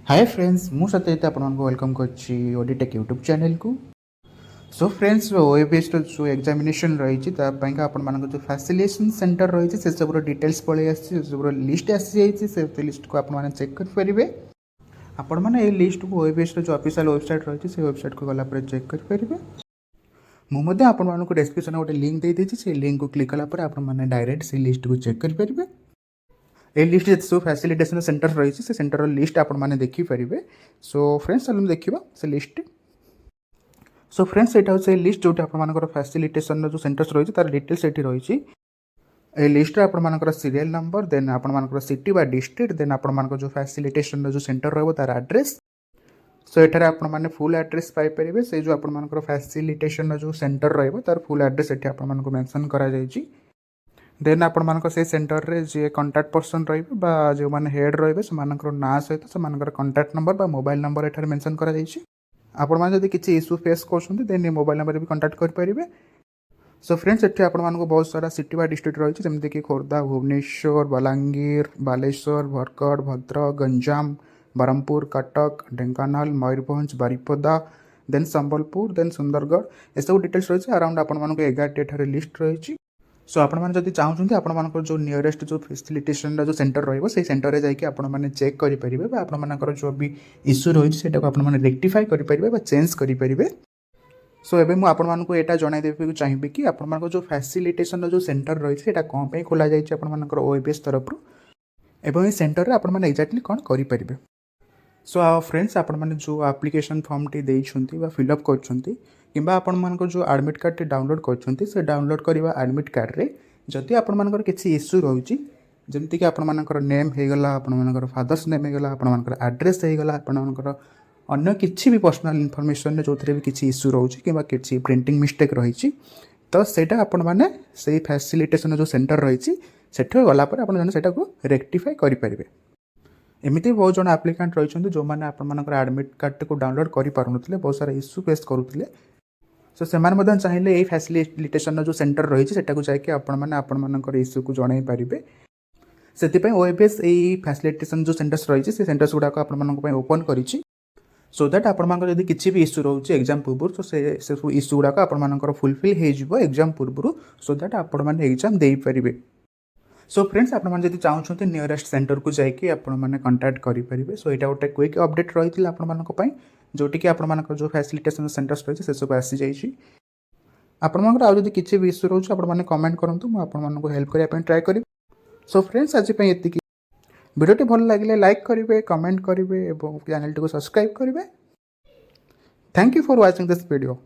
Hi friends मु सत्यजित आपको welcome करछि ओडीटेक यूट्यूब चैनल को। सो फ्रेंड्स ओएबीएस जो एग्जामिनेशन रही आपण जो फैसिलिटेशन सेंटर रही से सब डिटेल्स पलि आसी सब लिस्ट आसी से लिस्ट को आप चेक करेंगे। आपण मैंने ये लिस्ट को ओएबीएस जो ऑफिशियल वेबसाइट रही है वेबसाइट को गलापर चेक करेंगे। मुझे आपको डिस्क्रिप्शन गोटे लिंक दे देती से लिंक को क्लिक कलापर आप डायरेक्ट से लिस्ट को चेक करेंगे। ये लिस्ट जो सब फैसिलिटेशन सेंटर रही है सेंटर लिस्ट आपने देखिपारे। सो फ्रेंड्स चलो देखा से लिस्ट। सो फ्रेंड्स यहाँ हूँ लिस्ट जो आपर फैसिलिटेशन जो सेंटर्स रही है तार डिटेल्स ये रही। ये लिस्ट आपर सीरियल नंबर देन आपर सिटी बा डिस्ट्रिक्ट देन आपर जो फैसिलिटेशन जो सेंटर रही तार एड्रेस। सो ये आपने फुल एड्रेस पाइपर से जो आपर फैसिलिटेशन जो सेंटर रही तार फुल एड्रेस ये आपको मेंशन करा जायछि। देन आपण से सेंटर रे जे कंटाक्ट पर्सन रे जो मैंने हेड रे से ना सहित से कंटाक्ट नंबर बा मोबाइल नंबर एठार मेंशन करा जायछि। आपण माने जदि किछि इश्यू फेस करछन्ते देन मोबाइल नंबर भी कंटाक्ट कर परिबे। सो फ्रेंड्स एठी आपण मानको बहुत सारा सिटी बा डिस्ट्रिक्ट रही जेमति कि खोर्धा भुवनेश्वर बलांगीर बालेश्वर भरगढ़ भद्रक गंजाम बरहमपुर कटक ढेंकानाल मयूरभंज बारिपदा देन संबलपुर देन सुंदरगढ़ ये सब डिटेल्स रही अराउंड आपण मानको 11 एठार लिस्ट रही। सो आपड़ी चाहते आप जो नियरेस्ट जो फैसिलिटेशन जो सेंटर रही सेंटर में जाकि आपने चेक करेंगे आपर जो भी इश्यू रही है आपने रेक्टिफाई करेंगे चेंज करेंगे। सो एवं मुझे यहाँ जनईदेवी चाहिए कि आप जो फैसिलिटेशन जो सेंटर रही है कौन पर खोल जापर ओएबीएस तरफ एवं ये सेंटर में आपने एक्जाक्टली कौन करेंगे। सो फ्रेंड्स आपने जो एप्लिकेशन फॉर्म टी देइछंती फिलअप करछंती किंबा आपण जो एडमिट कार्ड टी डाउनलोड करछंती से डाउनलोड करवा एडमिट कार्ड रे जदि आपण किसी इश्यू रही जमती कि आपण नेम हो गला आपण फादर्स नेम हो गला आपण एड्रेस हो गला आपण अन्य किसी भी पर्सनल इनफॉरमेशन जो भी किसी इश्यू रोचे कि किसी प्रिंटिंग मिस्टेक रही तो सेटा आपण माने से फैसिलिटेशन जो सेंटर रही सेठ गलापर आप रेक्टिफाई करेंगे। एमती बहुत जन आप्लिकांट रही जो मैंने आपर एडमिट कार्ड को डाउनलोड कर पारे बहुत सारा इश्यू फेस करुले। सो से चाहिए ये फैसिलिटेशन जो सेंटर रही है जाकि आपण इश्यू को जन पारे से ओएबीएस यही फैसिलिटेशन जो सेंटर्स रही है सेंटर्स गुड़ाक आप ओपन कर सो दैट आपंकर किसी भी इश्यू रोचे एग्जाम पूर्व तो से इश्यू गुड़ाक आप फुलफिल हो एग्जाम पूर्व सो दैट आपने एग्जाम दे पारे। सो फ्रेंड्स आपड़ी चाहते नियरेस्ट सेंटर को जाकि आपने कंटाक्ट करेंगे। सो यहाँ गोटे क्विक अपडेट रही है आपण जोटि कि आपर जो फैसिलिटेशन सेंटर्स रही है से सब आसी जाइए। आपंकर आदि किसी भी इश्यू रोचे आपने कमेंट करूँ मुझे हेल्प करने ट्राए करी। सो फ्रेंड्स आज ये वीडियो भल लगे लाइक करेंगे कमेंट करेंगे और चैनल टी को सब्सक्राइब करेंगे। Thank you for watching this video.